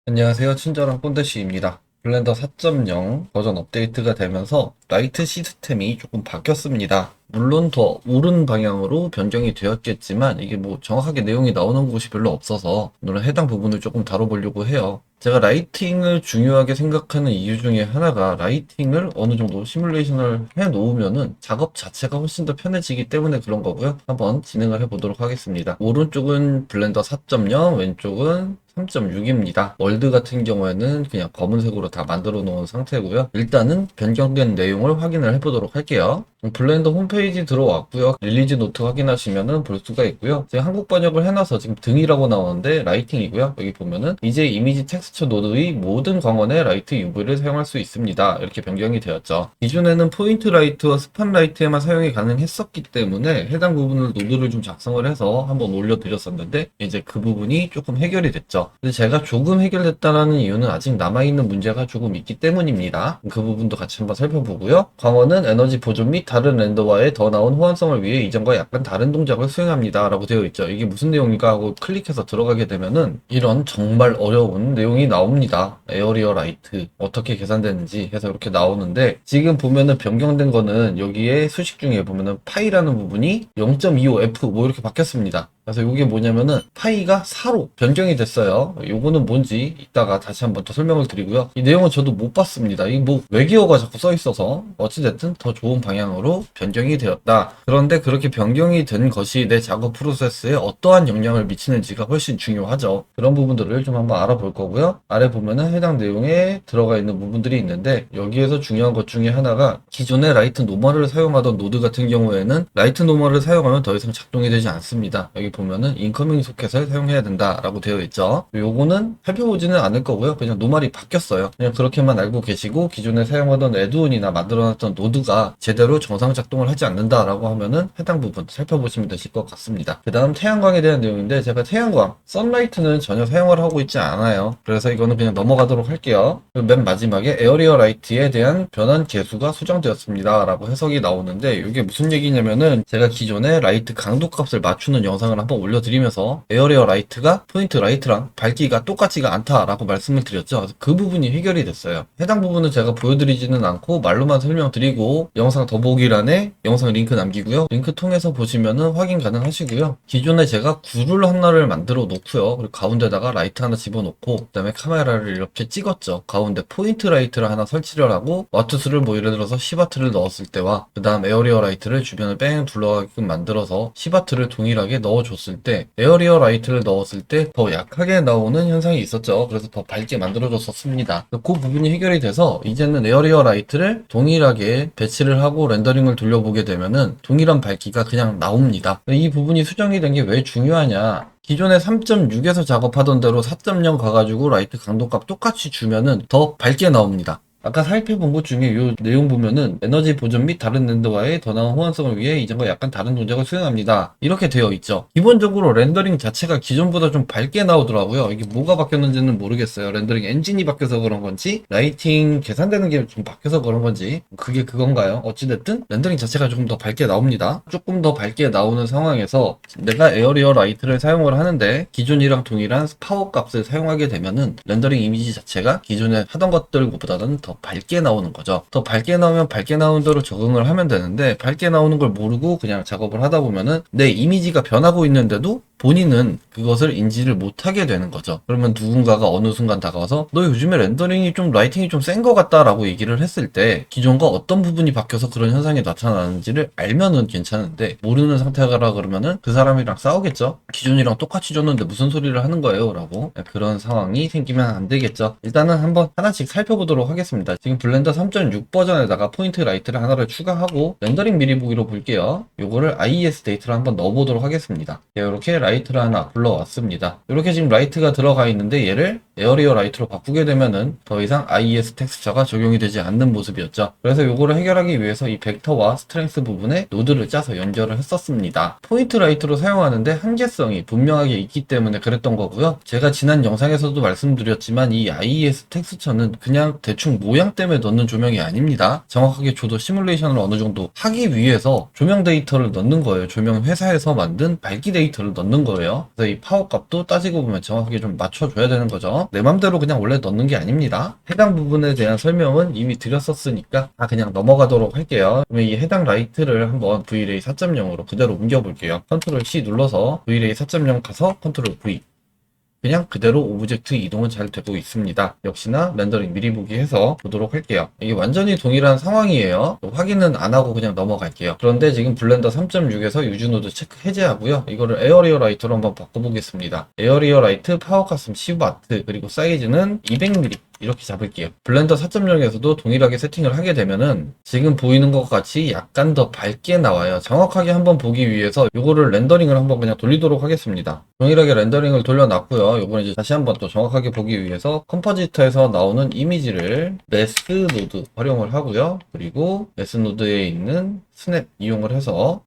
안녕하세요. 친절한 꼰대씨입니다. 블렌더 4.0 버전 업데이트가 되면서 라이트 시스템이 조금 바뀌었습니다. 물론 더 옳은 방향으로 변경이 되었겠지만 이게 뭐 정확하게 내용이 나오는 곳이 별로 없어서 오늘은 해당 부분을 조금 다뤄보려고 해요. 제가 라이팅을 중요하게 생각하는 이유 중에 하나가 라이팅을 어느 정도 시뮬레이션을 해 놓으면은 작업 자체가 훨씬 더 편해지기 때문에 그런 거고요. 한번 진행을 해보도록 하겠습니다. 오른쪽은 블렌더 4.0, 왼쪽은 3.6입니다. 월드 같은 경우에는 그냥 검은색으로 다 만들어 놓은 상태고요. 일단은 변경된 내용을 확인을 해보도록 할게요. 블렌더 홈페이지 들어왔고요. 릴리즈 노트 확인하시면은 볼 수가 있고요. 제가 한국 번역을 해놔서 지금 등이라고 나오는데 라이팅이고요. 여기 보면은 이제 이미지 텍스처 노드의 모든 광원에 라이트 UV를 사용할 수 있습니다. 이렇게 변경이 되었죠. 기존에는 포인트 라이트와 스팟 라이트에만 사용이 가능했었기 때문에 해당 부분을 노드를 좀 작성을 해서 한번 올려드렸었는데 이제 그 부분이 조금 해결이 됐죠. 근데 제가 조금 해결됐다는 이유는 아직 남아있는 문제가 조금 있기 때문입니다. 그 부분도 같이 한번 살펴보고요. 광원은 에너지 보존 및 다른 렌더와의 더 나은 호환성을 위해 이전과 약간 다른 동작을 수행합니다 라고 되어 있죠. 이게 무슨 내용인가 하고 클릭해서 들어가게 되면은 이런 정말 어려운 내용이 나옵니다. 에어리어 라이트 어떻게 계산되는지 해서 이렇게 나오는데 지금 보면은 변경된 거는 여기에 수식 중에 보면은 파이라는 부분이 0.25F 뭐 이렇게 바뀌었습니다. 그래서 이게 뭐냐면은 파이가 4로 변경이 됐어요. 요거는 뭔지 이따가 다시 한번 더 설명을 드리고요. 이 내용은 저도 못 봤습니다. 이 뭐 외계어가 자꾸 써 있어서 어찌됐든 더 좋은 방향으로 변경이 되었다. 그런데 그렇게 변경이 된 것이 내 작업 프로세스에 어떠한 영향을 미치는지가 훨씬 중요하죠. 그런 부분들을 좀 한번 알아볼 거고요. 아래 보면은 해당 내용에 들어가 있는 부분들이 있는데 여기에서 중요한 것 중에 하나가 기존의 라이트 노멀을 사용하던 노드 같은 경우에는 라이트 노멀을 사용하면 더 이상 작동이 되지 않습니다. 여기 보면은 인커밍 소켓을 사용해야 된다라고 되어 있죠. 요거는 살펴보지는 않을 거고요. 그냥 노멀이 바뀌었어요. 그냥 그렇게만 알고 계시고 기존에 사용하던 애드온이나 만들어놨던 노드가 제대로 정상 작동을 하지 않는다라고 하면은 해당 부분 살펴보시면 되실 것 같습니다. 그 다음 태양광에 대한 내용인데 제가 태양광, 선라이트는 전혀 사용을 하고 있지 않아요. 그래서 이거는 그냥 넘어가도록 할게요. 맨 마지막에 에어리어 라이트에 대한 변환 계수가 수정되었습니다 라고 해석이 나오는데 이게 무슨 얘기냐면은 제가 기존에 라이트 강도 값을 맞추는 영상을 한번 올려드리면서 에어리어 라이트가 포인트 라이트랑 밝기가 똑같지가 않다라고 말씀을 드렸죠. 그래서 그 부분이 해결이 됐어요. 해당 부분은 제가 보여드리지는 않고 말로만 설명드리고 영상 더보기란에 영상 링크 남기고요. 링크 통해서 보시면은 확인 가능하시고요. 기존에 제가 굴을 하나를 만들어 놓고요. 그리고 가운데다가 라이트 하나 집어넣고 그다음에 카메라를 이렇게 찍었죠. 가운데 포인트 라이트를 하나 설치를 하고 와트수를 뭐 예를 들어서 10와트를 넣었을 때와 그 다음 에어리어 라이트를 주변을 뺑 둘러가게끔 만들어서 10와트를 동일하게 넣어줬을 때 에어리어 라이트를 넣었을 때 더 약하게 나오는 현상이 있었죠. 그래서 더 밝게 만들어줬었습니다. 그 부분이 해결이 돼서 이제는 에어리어 라이트를 동일하게 배치를 하고 렌더링을 돌려보게 되면은 동일한 밝기가 그냥 나옵니다. 이 부분이 수정이 된 게 왜 중요하냐? 기존에 3.6에서 작업하던 대로 4.0 가가지고 라이트 강도값 똑같이 주면은 더 밝게 나옵니다. 아까 살펴본 것 중에 이 내용 보면은 에너지 보존 및 다른 렌더와의 더 나은 호환성을 위해 이전과 약간 다른 동작을 수행합니다. 이렇게 되어 있죠. 기본적으로 렌더링 자체가 기존보다 좀 밝게 나오더라고요. 이게 뭐가 바뀌었는지는 모르겠어요. 렌더링 엔진이 바뀌어서 그런 건지 라이팅 계산되는 게 좀 바뀌어서 그런 건지 그게 그건가요? 어찌됐든 렌더링 자체가 조금 더 밝게 나옵니다. 조금 더 밝게 나오는 상황에서 내가 에어리어 라이트를 사용을 하는데 기존이랑 동일한 파워 값을 사용하게 되면은 렌더링 이미지 자체가 기존에 하던 것들보다는 더 밝게 나오는 거죠. 더 밝게 나오면 밝게 나오는 대로 적응을 하면 되는데 밝게 나오는 걸 모르고 그냥 작업을 하다 보면은 내 이미지가 변하고 있는데도 본인은 그것을 인지를 못하게 되는 거죠. 그러면 누군가가 어느 순간 다가와서 너 요즘에 렌더링이 좀 라이팅이 좀 센 것 같다 라고 얘기를 했을 때 기존과 어떤 부분이 바뀌어서 그런 현상이 나타나는지를 알면은 괜찮은데 모르는 상태라 그러면은 그 사람이랑 싸우겠죠. 기존이랑 똑같이 줬는데 무슨 소리를 하는 거예요 라고 그런 상황이 생기면 안 되겠죠. 일단은 한번 하나씩 살펴보도록 하겠습니다. 지금 블렌더 3.6 버전에다가 포인트 라이트를 하나를 추가하고 렌더링 미리 보기로 볼게요. 요거를 IES 데이터를 한번 넣어보도록 하겠습니다. 이렇게 라이트를 하나 불러왔습니다. 이렇게 지금 라이트가 들어가 있는데 얘를 에어리어 라이트로 바꾸게 되면은 더 이상 IES 텍스처가 적용이 되지 않는 모습이었죠. 그래서 요거를 해결하기 위해서 이 벡터와 스트렝스 부분에 노드를 짜서 연결을 했었습니다. 포인트 라이트로 사용하는데 한계성이 분명하게 있기 때문에 그랬던 거고요. 제가 지난 영상에서도 말씀드렸지만 이 IES 텍스처는 그냥 대충 모양 때문에 넣는 조명이 아닙니다. 정확하게 저도 시뮬레이션을 어느 정도 하기 위해서 조명 데이터를 넣는 거예요. 조명 회사에서 만든 밝기 데이터를 넣는 거예요. 그래서 이 파워 값도 따지고 보면 정확하게 좀 맞춰줘야 되는 거죠. 있죠. 내 맘대로 그냥 원래 넣는 게 아닙니다. 해당 부분에 대한 설명은 이미 드렸었으니까 다 그냥 넘어가도록 할게요. 그러면 이 해당 라이트를 한번 VLA 4.0으로 그대로 옮겨볼게요. 컨트롤 C 눌러서 VLA 4.0 가서 컨트롤 V. 그냥 그대로 오브젝트 이동은 잘 되고 있습니다. 역시나 렌더링 미리 보기 해서 보도록 할게요. 이게 완전히 동일한 상황이에요. 확인은 안 하고 그냥 넘어갈게요. 그런데 지금 블렌더 3.6에서 유즈노드 체크 해제하고요. 이거를 에어리어 라이트로 한번 바꿔보겠습니다. 에어리어 라이트 파워카스텀 10W 그리고 사이즈는 200mm 이렇게 잡을게요. 블렌더 4.0에서도 동일하게 세팅을 하게 되면은 지금 보이는 것 같이 약간 더 밝게 나와요. 정확하게 한번 보기 위해서 이거를 렌더링을 한번 그냥 돌리도록 하겠습니다. 동일하게 렌더링을 돌려놨고요. 이번에 이제 다시 한번 또 정확하게 보기 위해서 컴포지터에서 나오는 이미지를 메스 노드 활용을 하고요. 그리고 메스 노드에 있는 스냅 이용을 해서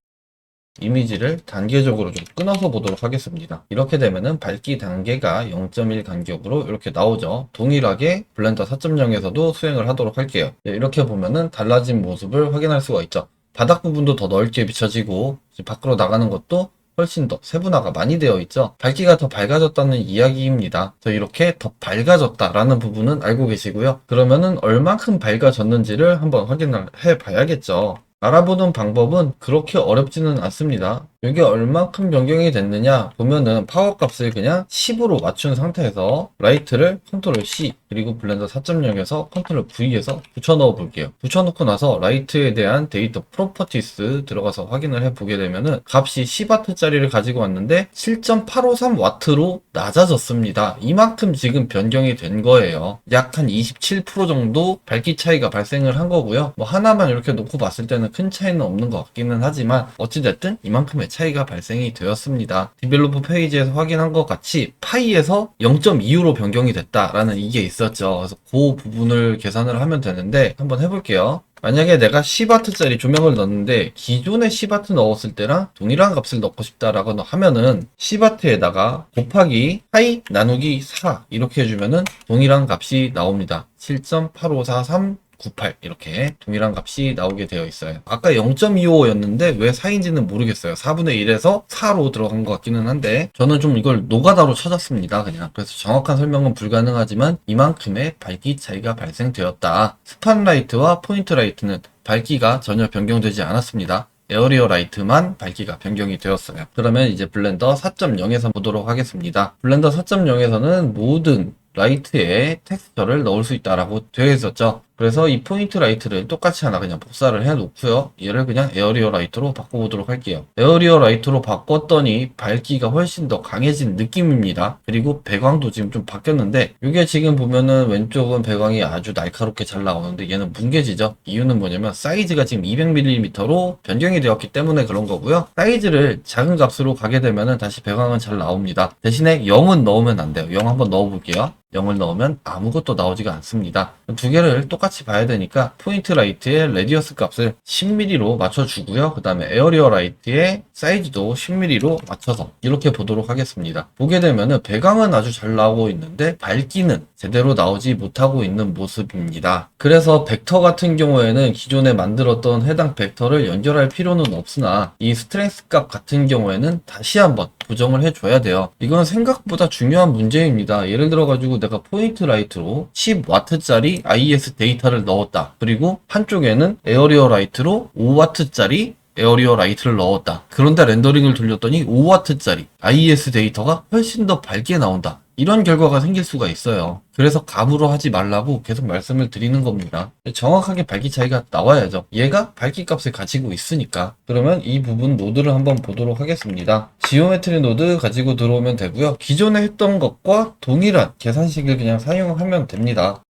이미지를 단계적으로 좀 끊어서 보도록 하겠습니다. 이렇게 되면은 밝기 단계가 0.1 간격으로 이렇게 나오죠. 동일하게 블렌더 4.0에서도 수행을 하도록 할게요. 이렇게 보면은 달라진 모습을 확인할 수가 있죠. 바닥 부분도 더 넓게 비춰지고 밖으로 나가는 것도 훨씬 더 세분화가 많이 되어 있죠. 밝기가 더 밝아졌다는 이야기입니다. 이렇게 더 밝아졌다라는 부분은 알고 계시고요. 그러면은 얼만큼 밝아졌는지를 한번 확인을 해 봐야겠죠. 알아보는 방법은 그렇게 어렵지는 않습니다. 이게 얼만큼 변경이 됐느냐 보면은 파워 값을 그냥 10으로 맞춘 상태에서 라이트를 컨트롤 C 그리고 블렌더 4.0에서 컨트롤 V에서 붙여넣어 볼게요. 붙여놓고 나서 라이트에 대한 데이터 프로퍼티스 들어가서 확인을 해보게 되면은 값이 10W짜리를 가지고 왔는데 7.853W로 낮아졌습니다. 이만큼 지금 변경이 된 거예요. 약 한 27% 정도 밝기 차이가 발생을 한 거고요. 뭐 하나만 이렇게 놓고 봤을 때는 큰 차이는 없는 것 같기는 하지만 어찌됐든 이만큼의 차이가 발생이 되었습니다. 디벨로퍼 페이지에서 확인한 것 같이 파이에서 0.25로 변경이 됐다라는 이게 있었죠. 그래서 그 부분을 계산을 하면 되는데 한번 해볼게요. 만약에 내가 10W짜리 조명을 넣었는데 기존의 10W 넣었을 때랑 동일한 값을 넣고 싶다라고 하면은 10W에다가 곱하기 파이 나누기 4 이렇게 해주면은 동일한 값이 나옵니다. 7.854398 이렇게 동일한 값이 나오게 되어 있어요. 아까 0.25였는데 왜 4인지는 모르겠어요. 4분의 1에서 4로 들어간 것 같기는 한데 저는 좀 이걸 노가다로 찾았습니다. 그냥 그래서 정확한 설명은 불가능하지만 이만큼의 밝기 차이가 발생되었다. 스팟라이트와 포인트 라이트는 밝기가 전혀 변경되지 않았습니다. 에어리어 라이트만 밝기가 변경이 되었어요. 그러면 이제 블렌더 4.0에서 보도록 하겠습니다. 블렌더 4.0에서는 모든 라이트에 텍스처를 넣을 수 있다라고 되어 있었죠. 그래서 이 포인트 라이트를 똑같이 하나 그냥 복사를 해 놓고요. 얘를 그냥 에어리어 라이트로 바꿔보도록 할게요. 에어리어 라이트로 바꿨더니 밝기가 훨씬 더 강해진 느낌입니다. 그리고 배광도 지금 좀 바뀌었는데 이게 지금 보면은 왼쪽은 배광이 아주 날카롭게 잘 나오는데 얘는 뭉개지죠. 이유는 뭐냐면 사이즈가 지금 200mm로 변경이 되었기 때문에 그런 거고요. 사이즈를 작은 값으로 가게 되면은 다시 배광은 잘 나옵니다. 대신에 0은 넣으면 안 돼요. 0 한번 넣어볼게요. 0을 넣으면 아무것도 나오지가 않습니다. 두 개를 똑같이 봐야 되니까 포인트 라이트의 레디어스 값을 10mm로 맞춰주고요. 그 다음에 에어리어 라이트의 사이즈도 10mm로 맞춰서 이렇게 보도록 하겠습니다. 보게 되면은 배광은 아주 잘 나오고 있는데 밝기는 제대로 나오지 못하고 있는 모습입니다. 그래서 벡터 같은 경우에는 기존에 만들었던 해당 벡터를 연결할 필요는 없으나 이 스트렝스 값 같은 경우에는 다시 한번 고정을 해줘야 돼요. 이건 생각보다 중요한 문제입니다. 예를 들어가지고 내가 포인트 라이트로 10W짜리 IS 데이터를 넣었다. 그리고 한쪽에는 에어리어 라이트로 5W짜리 에어리어 라이트를 넣었다. 그런데 렌더링을 돌렸더니 5W짜리 IS 데이터가 훨씬 더 밝게 나온다. 이런 결과가 생길 수가 있어요. 그래서 감으로 하지 말라고 계속 말씀을 드리는 겁니다. 정확하게 밝기 차이가 나와야죠. 얘가 밝기 값을 가지고 있으니까. 그러면 이 부분 노드를 한번 보도록 하겠습니다. 지오메트리 노드 가지고 들어오면 되고요. 기존에 했던 것과 동일한 계산식을 그냥 사용하면 됩니다.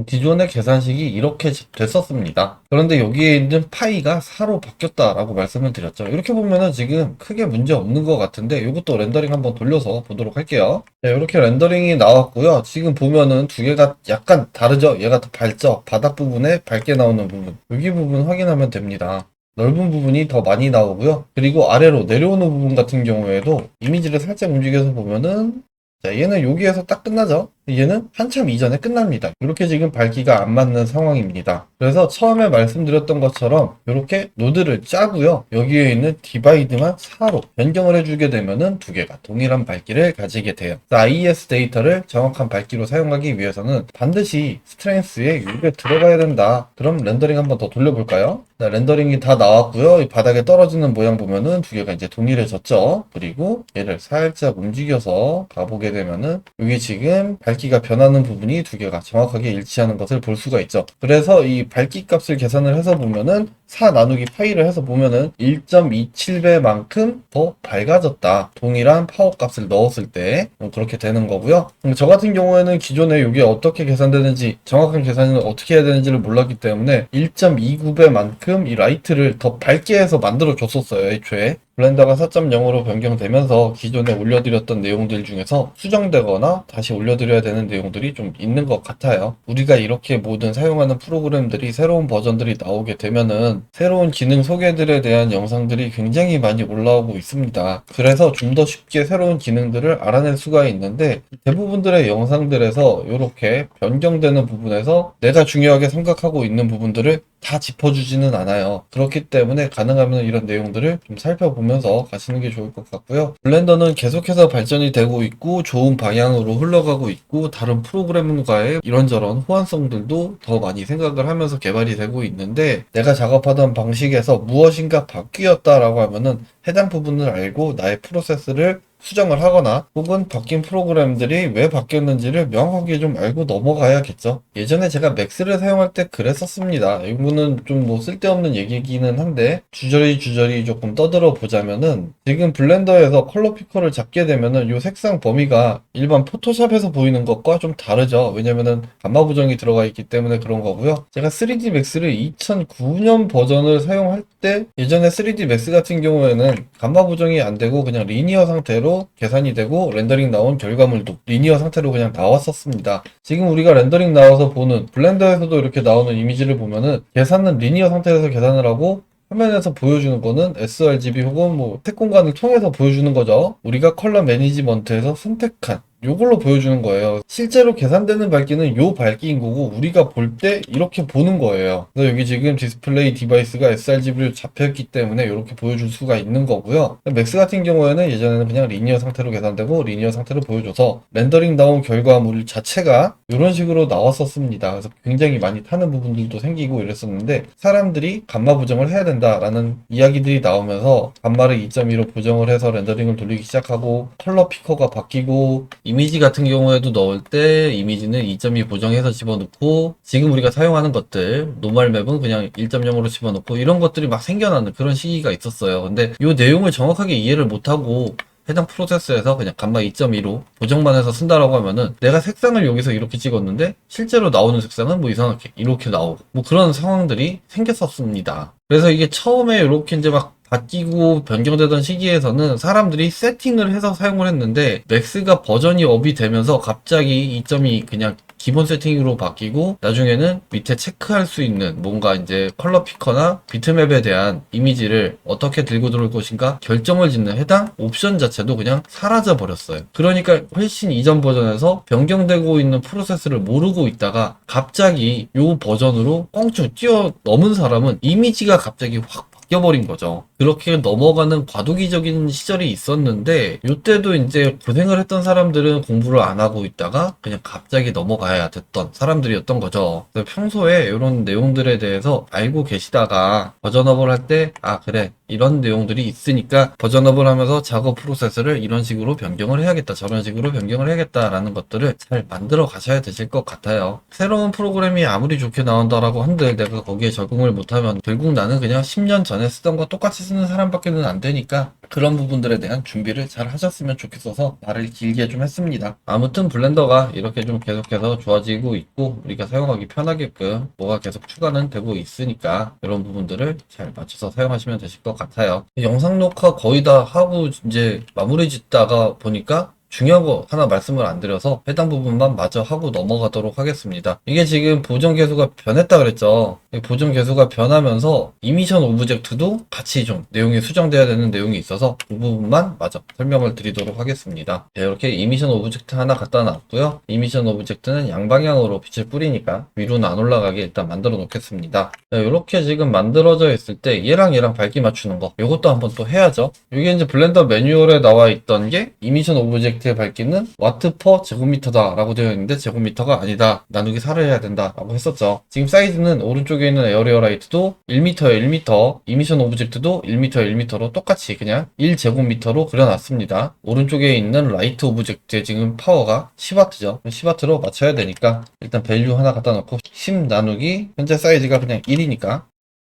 기존의 계산식이 이렇게 됐었습니다. 그런데 여기에 있는 파이가 4로 바뀌었다라고 말씀을 드렸죠. 이렇게 보면은 지금 크게 문제 없는 것 같은데 이것도 렌더링 한번 돌려서 보도록 할게요. 네, 이렇게 렌더링이 나왔고요. 지금 보면은 두 개가 약간 다르죠? 얘가 더 밝죠? 바닥 부분에 밝게 나오는 부분. 여기 부분 확인하면 됩니다. 넓은 부분이 더 많이 나오고요. 그리고 아래로 내려오는 부분 같은 경우에도 이미지를 살짝 움직여서 보면은 자, 얘는 여기에서 딱 끝나죠? 얘는 한참 이전에 끝납니다. 이렇게 지금 밝기가 안 맞는 상황입니다. 그래서 처음에 말씀드렸던 것처럼 이렇게 노드를 짜고요. 여기에 있는 디바이드만 4로 변경을 해주게 되면은 두 개가 동일한 밝기를 가지게 돼요. IES 데이터를 정확한 밝기로 사용하기 위해서는 반드시 스트렝스에 이게 들어가야 된다. 그럼 렌더링 한번 더 돌려볼까요? 자, 렌더링이 다 나왔고요. 이 바닥에 떨어지는 모양 보면은 두 개가 이제 동일해졌죠. 그리고 얘를 살짝 움직여서 가보게 되면은 여기 지금 밝기가 변하는 부분이 두 개가 정확하게 일치하는 것을 볼 수가 있죠. 그래서 이 밝기 값을 계산을 해서 보면은 4 나누기 파이를 해서 보면은 1.27배만큼 더 밝아졌다. 동일한 파워 값을 넣었을 때 그렇게 되는 거고요. 저 같은 경우에는 기존에 이게 어떻게 계산되는지 정확한 계산을 어떻게 해야 되는지를 몰랐기 때문에 1.29배만큼 이 라이트를 더 밝게 해서 만들어 줬었어요. 애초에. 블렌더가 4.0으로 변경되면서 기존에 올려드렸던 내용들 중에서 수정되거나 다시 올려드려야 되는 내용들이 좀 있는 것 같아요. 우리가 이렇게 모든 사용하는 프로그램들이 새로운 버전들이 나오게 되면은 새로운 기능 소개들에 대한 영상들이 굉장히 많이 올라오고 있습니다. 그래서 좀 더 쉽게 새로운 기능들을 알아낼 수가 있는데 대부분들의 영상들에서 이렇게 변경되는 부분에서 내가 중요하게 생각하고 있는 부분들을 다 짚어주지는 않아요. 그렇기 때문에 가능하면 이런 내용들을 좀 살펴보면서 가시는 게 좋을 것 같고요. 블렌더는 계속해서 발전이 되고 있고 좋은 방향으로 흘러가고 있고 다른 프로그램과의 이런저런 호환성들도 더 많이 생각을 하면서 개발이 되고 있는데 내가 작업하던 방식에서 무엇인가 바뀌었다라고 하면은 해당 부분을 알고 나의 프로세스를 수정을 하거나 혹은 바뀐 프로그램들이 왜 바뀌었는지를 명확하게 좀 알고 넘어가야겠죠. 예전에 제가 맥스를 사용할 때 그랬었습니다. 이거는 좀 뭐 쓸데없는 얘기기는 한데 주저리 조금 떠들어 보자면은 지금 블렌더에서 컬러 피커를 잡게 되면은 이 색상 범위가 일반 포토샵에서 보이는 것과 좀 다르죠. 왜냐면은 감마 보정이 들어가 있기 때문에 그런 거고요. 제가 3D 맥스를 2009년 버전을 사용할 때 예전에 3D 맥스 같은 경우에는 감마 보정이 안 되고 그냥 리니어 상태로 계산이 되고 렌더링 나온 결과물도 리니어 상태로 그냥 나왔었습니다. 지금 우리가 렌더링 나와서 보는 블렌더에서도 이렇게 나오는 이미지를 보면은 계산은 리니어 상태에서 계산을 하고 화면에서 보여주는 거는 sRGB 혹은 뭐 색 공간을 통해서 보여주는 거죠. 우리가 컬러 매니지먼트에서 선택한 요걸로 보여주는 거예요. 실제로 계산되는 밝기는 요 밝기인 거고 우리가 볼 때 이렇게 보는 거예요. 그래서 여기 지금 디스플레이 디바이스가 sRGB로 잡혀있기 때문에 이렇게 보여줄 수가 있는 거고요. 맥스 같은 경우에는 예전에는 그냥 리니어 상태로 계산되고 리니어 상태로 보여줘서 렌더링 나온 결과물 자체가 이런 식으로 나왔었습니다. 그래서 굉장히 많이 타는 부분들도 생기고 이랬었는데 사람들이 감마 보정을 해야 된다라는 이야기들이 나오면서 감마를 2.2로 보정을 해서 렌더링을 돌리기 시작하고 컬러 피커가 바뀌고 이미지 같은 경우에도 넣을 때 이미지는 2.2 보정해서 집어넣고 지금 우리가 사용하는 것들 노멀 맵은 그냥 1.0으로 집어넣고 이런 것들이 막 생겨나는 그런 시기가 있었어요. 근데 이 내용을 정확하게 이해를 못하고 해당 프로세스에서 그냥 감마 2.2로 보정만 해서 쓴다라고 하면은 내가 색상을 여기서 이렇게 찍었는데 실제로 나오는 색상은 뭐 이상하게 이렇게 나오고 뭐 그런 상황들이 생겼었습니다. 그래서 이게 처음에 이렇게 이제 막 바뀌고 변경되던 시기에서는 사람들이 세팅을 해서 사용을 했는데 맥스가 버전이 업이 되면서 갑자기 2.2 그냥 기본 세팅으로 바뀌고 나중에는 밑에 체크할 수 있는 뭔가 이제 컬러 피커나 비트맵에 대한 이미지를 어떻게 들고 들어올 것인가 결정을 짓는 해당 옵션 자체도 그냥 사라져 버렸어요. 그러니까 훨씬 이전 버전에서 변경되고 있는 프로세스를 모르고 있다가 갑자기 요 버전으로 껑충 뛰어넘은 사람은 이미지가 갑자기 확 바뀌어버린 거죠. 그렇게 넘어가는 과도기적인 시절이 있었는데 이때도 이제 고생을 했던 사람들은 공부를 안 하고 있다가 그냥 갑자기 넘어가야 됐던 사람들이었던 거죠. 그래서 평소에 이런 내용들에 대해서 알고 계시다가 버전업을 할 때 아 그래 이런 내용들이 있으니까 버전업을 하면서 작업 프로세스를 이런 식으로 변경을 해야겠다 저런 식으로 변경을 해야겠다라는 것들을 잘 만들어 가셔야 되실 것 같아요. 새로운 프로그램이 아무리 좋게 나온다라고 한들 내가 거기에 적응을 못하면 결국 나는 그냥 10년 전에 쓰던 거 똑같이 쓰는 사람밖에는 안 되니까 그런 부분들에 대한 준비를 잘 하셨으면 좋겠어서 말을 길게 좀 했습니다. 아무튼 블렌더가 이렇게 좀 계속해서 좋아지고 있고 우리가 사용하기 편하게끔 뭐가 계속 추가는 되고 있으니까 이런 부분들을 잘 맞춰서 사용하시면 되실 것 같아요. 영상 녹화 거의 다 하고 이제 마무리 짓다가 보니까 중요한 거 하나 말씀을 안 드려서 해당 부분만 마저 하고 넘어가도록 하겠습니다. 이게 지금 보정 개수가 변했다 그랬죠. 이 보정 개수가 변하면서 이미션 오브젝트도 같이 좀 내용이 수정돼야 되는 내용이 있어서 그 부분만 마저 설명을 드리도록 하겠습니다. 네, 이렇게 이미션 오브젝트 하나 갖다 놨고요. 이미션 오브젝트는 양방향으로 빛을 뿌리니까 위로는 안 올라가게 일단 만들어 놓겠습니다. 네, 이렇게 지금 만들어져 있을 때 얘랑 밝기 맞추는 거 이것도 한번 또 해야죠. 이게 이제 블렌더 매뉴얼에 나와 있던 게 이미션 오브젝트의 밝기는 와트 퍼 제곱미터다 라고 되어 있는데 제곱미터가 아니다. 나누기 4를 해야 된다 라고 했었죠. 지금 사이즈는 오른쪽에 있는 에어리어 라이트도 1m에 1m, 이미션 오브젝트도 1m에 1m로 똑같이 그냥 1제곱미터로 그려놨습니다. 오른쪽에 있는 라이트 오브젝트의 지금 파워가 10W죠. 10W로 맞춰야 되니까 일단 밸류 하나 갖다 놓고 10 나누기 현재 사이즈가 그냥 1이니까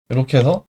이렇게 해서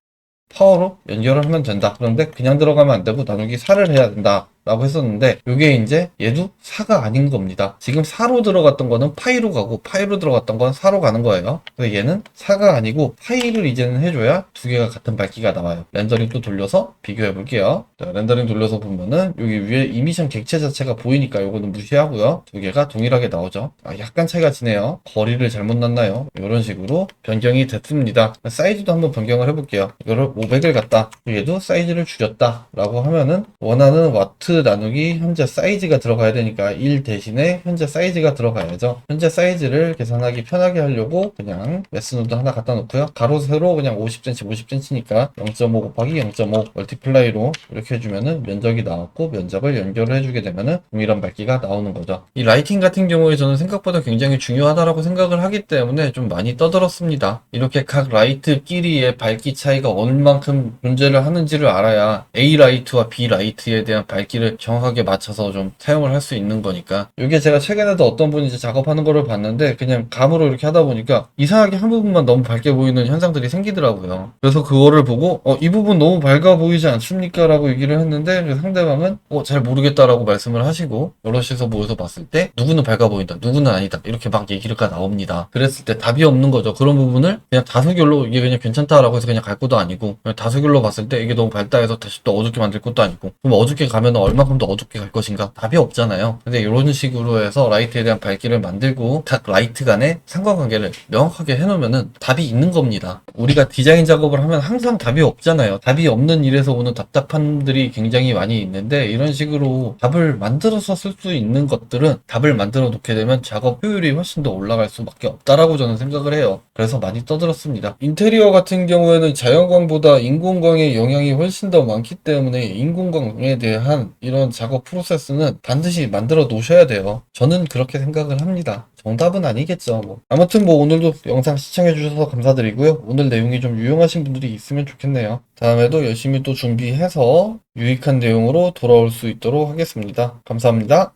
파워로 연결을 하면 된다. 그런데 그냥 들어가면 안 되고 나누기 4를 해야 된다. 라고 했었는데 이게 이제 얘도 4가 아닌 겁니다. 지금 4로 들어갔던 거는 파이로 가고 파이로 들어갔던 건 4로 가는 거예요. 그래서 얘는 4가 아니고 파이를 이제는 해줘야 두 개가 같은 밝기가 나와요. 렌더링 또 돌려서 비교해 볼게요. 자, 렌더링 돌려서 보면은 여기 위에 이미션 객체 자체가 보이니까 요거는 무시하고요. 두 개가 동일하게 나오죠. 약간 차이가 지네요. 거리를 잘못 놨나요? 이런 식으로 변경이 됐습니다. 사이즈도 한번 변경을 해볼게요. 이거를 500을 갖다 얘도 사이즈를 줄였다 라고 하면은 원하는 와트 나누기 현재 사이즈가 들어가야 되니까 1 대신에 현재 사이즈가 들어가야죠. 현재 사이즈를 계산하기 편하게 하려고 그냥 메스노드 하나 갖다 놓고요. 가로 세로 그냥 50cm 50cm니까 0.5 곱하기 0.5 멀티플라이로 이렇게 해주면은 면적이 나왔고 면적을 연결을 해주게 되면은 동일한 밝기가 나오는 거죠. 이 라이팅 같은 경우에 저는 생각보다 굉장히 중요하다라고 생각을 하기 때문에 좀 많이 떠들었습니다. 이렇게 각 라이트끼리의 밝기 차이가 얼만큼 존재를 하는지를 알아야 A 라이트와 B 라이트에 대한 밝기를 정확하게 맞춰서 좀 사용을 할 수 있는 거니까. 이게 제가 최근에도 어떤 분이 이제 작업하는 거를 봤는데 그냥 감으로 이렇게 하다 보니까 이상하게 한 부분만 너무 밝게 보이는 현상들이 생기더라고요. 그래서 그거를 보고 이 부분 너무 밝아 보이지 않습니까? 라고 얘기를 했는데 상대방은 잘 모르겠다라고 말씀을 하시고 여럿이서 모여서 봤을 때 누구는 밝아 보인다, 누구는 아니다 이렇게 막 얘기가 나옵니다. 그랬을 때 답이 없는 거죠. 그런 부분을 그냥 다수결로 이게 그냥 괜찮다라고 해서 그냥 갈 것도 아니고 그냥 다수결로 봤을 때 이게 너무 밝다 해서 다시 또 어둡게 만들 것도 아니고 그럼 어둡게 가면 얼마큼 더 어둡게 갈 것인가? 답이 없잖아요. 근데 이런 식으로 해서 라이트에 대한 밝기를 만들고 각 라이트 간의 상관관계를 명확하게 해놓으면은 답이 있는 겁니다. 우리가 디자인 작업을 하면 항상 답이 없잖아요. 답이 없는 일에서 오는 답답함들이 굉장히 많이 있는데 이런 식으로 답을 만들어서 쓸 수 있는 것들은 답을 만들어 놓게 되면 작업 효율이 훨씬 더 올라갈 수밖에 없다라고 저는 생각을 해요. 그래서 많이 떠들었습니다. 인테리어 같은 경우에는 자연광보다 인공광의 영향이 훨씬 더 많기 때문에 인공광에 대한 이런 작업 프로세스는 반드시 만들어 놓으셔야 돼요. 저는 그렇게 생각을 합니다. 정답은 아니겠죠. 아무튼 오늘도 영상 시청해 주셔서 감사드리고요. 오늘 내용이 좀 유용하신 분들이 있으면 좋겠네요. 다음에도 열심히 또 준비해서 유익한 내용으로 돌아올 수 있도록 하겠습니다. 감사합니다.